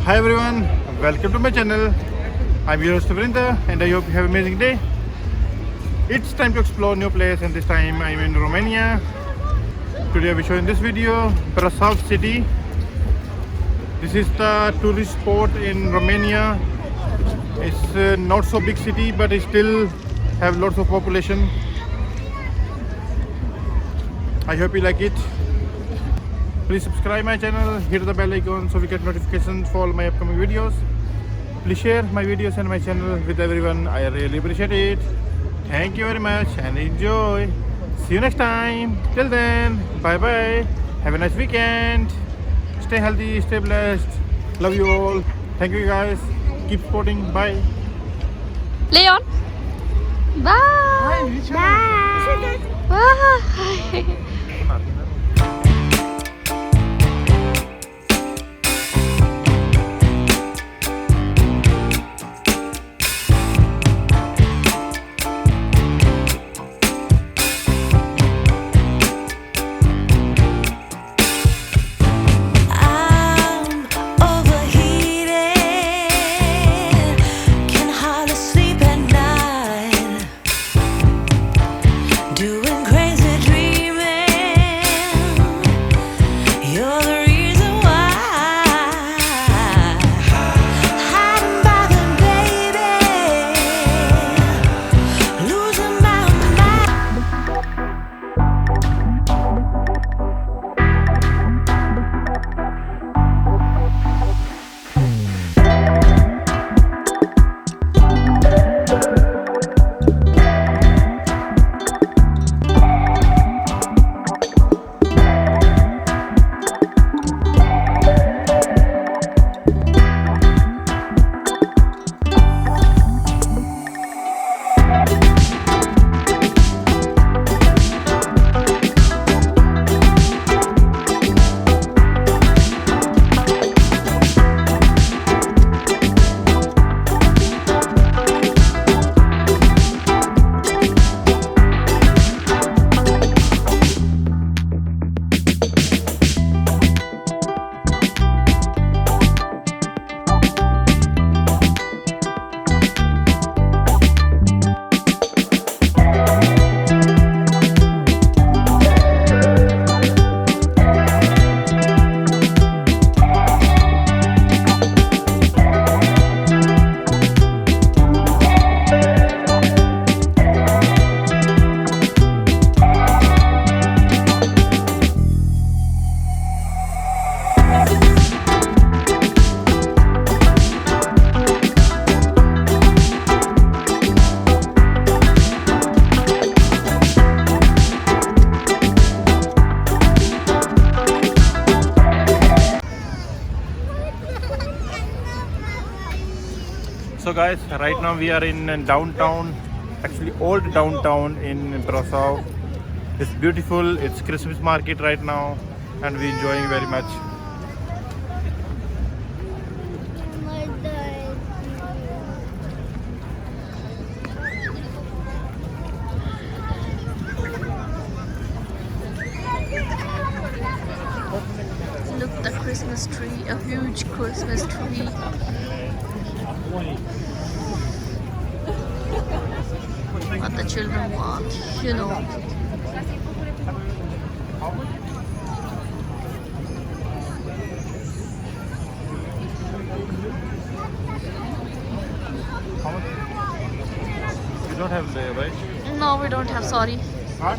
Hi everyone, welcome to my channel. I'm your host Vrinda and I hope you have an amazing day. It's time to explore new place and this time I'm in Romania. Today I'll be showing this video, Brașov City. This is the tourist spot in Romania. It's not so big city but it still have lots of population. I hope you like it. Please subscribe my channel, hit the bell icon so we get notifications for all my upcoming videos. Please share my videos and my channel with everyone. I really appreciate it. Thank you very much and enjoy. See you next time. Till then, bye bye. Have a nice weekend. Stay healthy, stay blessed. Love you all. Thank you guys. Keep supporting. Bye. Leon. Bye. Bye. Bye. So guys, right now we are in downtown, actually old downtown in Brasov. It's beautiful, it's Christmas market right now and we're enjoying very much. Look, the Christmas tree, a huge Christmas tree. What the children want, you know. You don't have the right? No, we don't have, sorry. Huh?